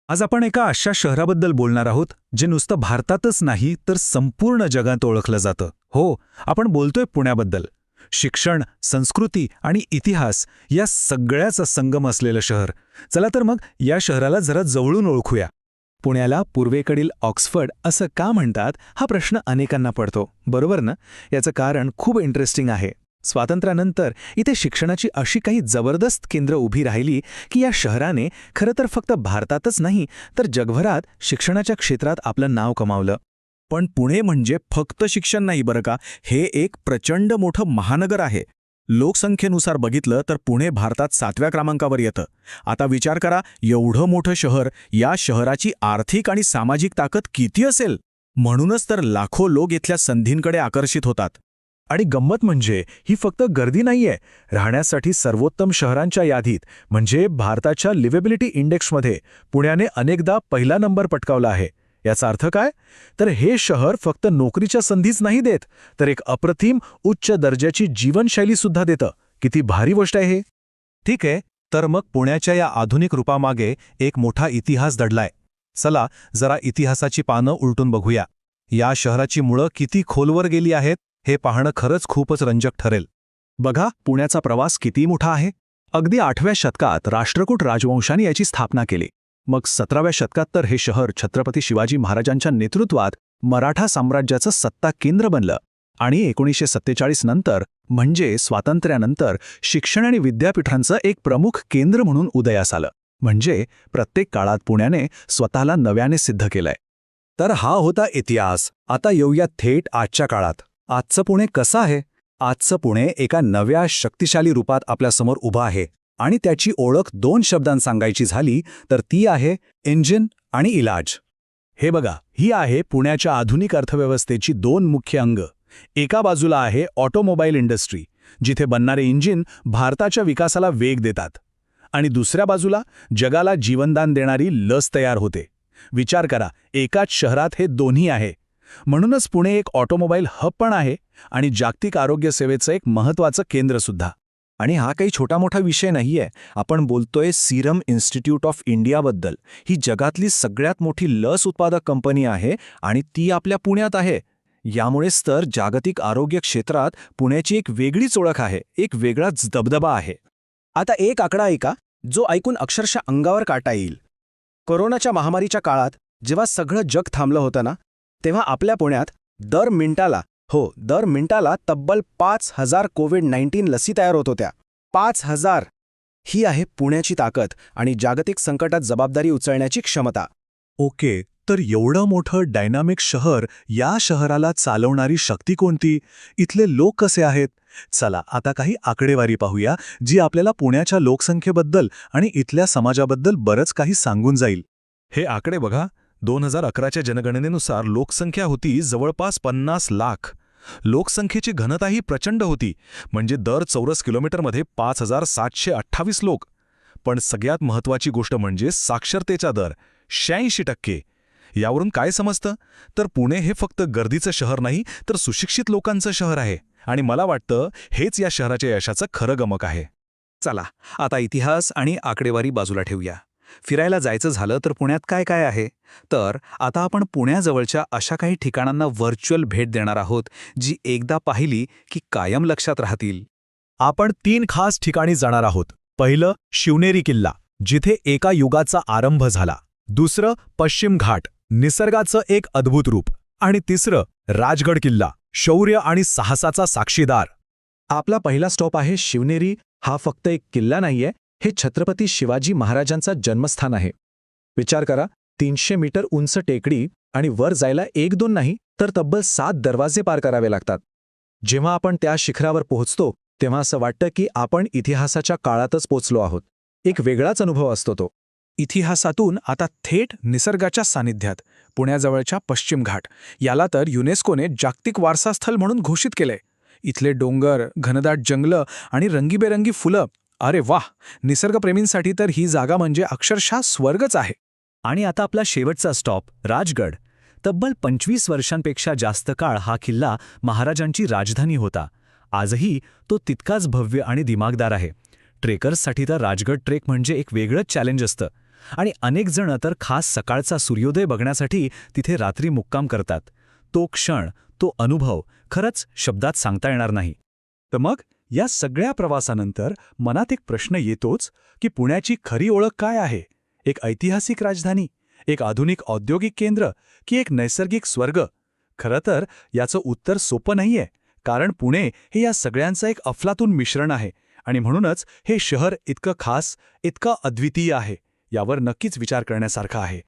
आज आपण एका अशा शहराबद्दल बोलणार आहोत जे नुसतं भारतातच नाही तर संपूर्ण जगात ओळखलं जातं. हो, आपण बोलतोय पुण्याबद्दल. शिक्षण, संस्कृती आणि इतिहास या सगळ्याचा संगम असलेलं शहर. चला तर मग या शहराला जरा जवळून ओळखूया. पुण्याला पूर्वेकडील ऑक्सफर्ड असं का म्हणतात हा प्रश्न अनेकांना पडतो, बरोबर ना? याचं कारण खूप इंटरेस्टिंग आहे. स्वातंत्र्यानंतर इथे शिक्षणाची अशी काही जबरदस्त केंद्र उभी राहिली की या शहराने खरं तर फक्त भारतातच नाही तर जगभरात शिक्षणाच्या क्षेत्रात आपलं नाव कमावलं. पण पुणे म्हणजे फक्त शिक्षण नाही बरं का, हे एक प्रचंड मोठं महानगर आहे. लोकसंख्येनुसार बघितलं तर पुणे भारतात 7व्या क्रमांकावर येतं. आता विचार करा, एवढं मोठं शहर, या शहराची आर्थिक आणि सामाजिक ताकद किती असेल. म्हणूनच तर लाखो लोक इथल्या संधींकडे आकर्षित होतात. आणि गंमत म्हणजे ही फक्त गर्दी नाहीये. राहण्यासाठी सर्वोत्तम शहरांच्या यादीत म्हणजे भारताच्या लिव्हेबिलिटी इंडेक्समध्ये पुण्याने अनेकदा पहिला नंबर पटकावला आहे. याचा अर्थ काय? तर हे शहर फक्त नोकरीच्या संधीच नाही देत, तर एक अप्रतिम उच्च दर्जाची जीवनशैली सुद्धा देतं. किती भारी गोष्ट आहे हे. ठीक आहे, तर मग पुण्याच्या या आधुनिक रूपामागे एक मोठा इतिहास दडलाय. चला जरा इतिहासाची पानं उलटून बघूया. या शहराची मुळं किती खोलवर गेली आहेत हे पाहणं खरंच खूपच रंजक ठरेल. बघा, पुण्याचा प्रवास किती मोठा आहे. अगदी 8व्या शतकात राष्ट्रकूट राजवंशाने याची स्थापना केली. मग 17व्या शतकात तर हे शहर छत्रपती शिवाजी महाराजांच्या नेतृत्वात मराठा साम्राज्याचं सत्ता केंद्र बनलं. आणि 1947 नंतर म्हणजे स्वातंत्र्यानंतर शिक्षण आणि विद्यापीठांचं एक प्रमुख केंद्र म्हणून उदयास आलं. म्हणजे प्रत्येक काळात पुण्याने स्वतःला नव्याने सिद्ध केलंय. तर हा होता इतिहास. आता येऊया थेट आजच्या काळात. आजचं पुणे कसं आहे? आजचं पुणे एका नव्या शक्तिशाली रूपात आपल्यासमोर उभं आहे. आणि त्याची ओळख 2 शब्दांत सांगायची झाली तर ती आहे इंजिन आणि इलाज. हे बघा, ही आहे पुण्याच्या आधुनिक अर्थव्यवस्थेची 2 मुख्य अंग. एका बाजूला आहे ऑटोमोबाईल इंडस्ट्री, जिथे बनणारे इंजिन भारताच्या विकासाला वेग देतात. आणि दुसऱ्या बाजूला जगाला जीवनदान देणारी लस तयार होते. विचार करा, एकाच शहरात हे दोन्ही आहे. म्हणूनच पुणे एक ऑटोमोबाईल हब पण आहे आणि जागतिक आरोग्य सेवेचं एक महत्त्वाचं केंद्रसुद्धा. आणि हा काही छोटा मोठा विषय नाहीये. आपण बोलतोय सिरम इन्स्टिट्यूट ऑफ इंडियाबद्दल. ही जगातली सगळ्यात मोठी लस उत्पादक कंपनी आहे आणि ती आपल्या पुण्यात आहे. यामुळेच तर जागतिक आरोग्य क्षेत्रात पुण्याची एक वेगळीच ओळख आहे, एक वेगळाच दबदबा आहे. आता एक आकडा ऐका जो ऐकून अक्षरशः अंगावर काटा येईल. कोरोनाच्या महामारीच्या काळात जेव्हा सगळं जग थांबलं होतं ना, तेव्हा आपल्या पुण्यात दर मिनिटाला तब्बल 5,000 कोविड-19 लसी तयार होत होत्या. 5,000! ही आहे पुण्याची ताकद आणि जागतिक संकटात जबाबदारी उचलण्याची क्षमता. ओके, तर एवढं मोठं डायनामिक शहर, या शहराला चालवणारी शक्ती कोणती? इथले लोक कसे आहेत? चला आता काही आकडेवारी पाहूया, जी आपल्याला पुण्याच्या लोकसंख्येबद्दल आणि इथल्या समाजाबद्दल बरंच काही सांगून जाईल. हे आकडे बघा. 2011च्या जनगणनेनुसार लोकसंख्या होती जवळपास 50 लाख. लोकसंख्येची घनताही प्रचंड होती, म्हणजे दर चौरस किलोमीटरमध्ये 5,728 लोक. पण सगळ्यात महत्त्वाची गोष्ट म्हणजे साक्षरतेचा दर 86%. यावरून काय समजतं? तर पुणे हे फक्त गर्दीचं शहर नाही तर सुशिक्षित लोकांचं शहर आहे. आणि मला वाटतं हेच या शहराच्या यशाचं खरं गमक आहे. चला आता इतिहास आणि आकडेवारी बाजूला ठेवूया. फिरायला जायचं झालं तर पुण्यात काय काय आहे? तर आता आपण पुण्याजवळच्या अशा काही ठिकाणांना व्हर्च्युअल भेट देणार आहोत, जी एकदा पाहिली की कायम लक्षात राहतील. आपण 3 खास ठिकाणी जाणार आहोत. पहिलं शिवनेरी किल्ला, जिथे एका युगाचा आरंभ झाला. दुसरं पश्चिम घाट, निसर्गाचं एक अद्भुत रूप. आणि तिसरं राजगड किल्ला, शौर्य आणि साहसाचा साक्षीदार. आपला पहिला स्टॉप आहे शिवनेरी. हा फक्त एक किल्ला नाहीये, हे छत्रपती शिवाजी महाराजांचा जन्मस्थान आहे. विचार करा, 300 मीटर उंच टेकडी आणि वर जायला 1-2 नाही तर तब्बल 7 दरवाजे पार करावे लागतात. जेव्हा आपण त्या शिखरावर पोहोचतो तेव्हा असं वाटतं की आपण इतिहासाच्या काळातच पोचलो आहोत. एक वेगळाच अनुभव असतो तो. इतिहासातून आता थेट निसर्गाच्या सानिध्यात पुण्याजवळच्या पश्चिम घाट, याला तर युनेस्कोने जागतिक वारसास्थळ म्हणून घोषित केलंय. इथले डोंगर, घनदाट जंगलं आणि रंगीबेरंगी फुलं, अरे वाह! निसर्गप्रेमींसाठी तर ही जागा म्हणजे अक्षरशः स्वर्गच आहे. आणि आता आपला शेवटचा स्टॉप राजगड. तब्बल 25 वर्षांपेक्षा जास्त काळ हा किल्ला महाराजांची राजधानी होता. आजही तो तितकाच भव्य आणि दिमागदार आहे. ट्रेकर्ससाठी तर राजगड ट्रेक म्हणजे एक वेगळंच चॅलेंज असतं. आणि अनेक जण तर खास सकाळचा सूर्योदय बघण्यासाठी तिथे रात्री मुक्काम करतात. तो क्षण, तो अनुभव खरंच शब्दात सांगता येणार नाही. तर मग या सगळ्या प्रवासानंतर मनात एक प्रश्न येतोच की पुण्याची खरी ओळख काय आहे? एक ऐतिहासिक राजधानी, एक आधुनिक औद्योगिक केंद्र की एक नैसर्गिक स्वर्ग? खरं तर याचं उत्तर सोपं नाहीये, कारण पुणे हे या सगळ्यांचं एक अफलातून मिश्रण आहे आणि म्हणूनच हे शहर इतकं खास, इतकं अद्वितीय आहे. यावर नक्कीच विचार करण्यासारखं आहे.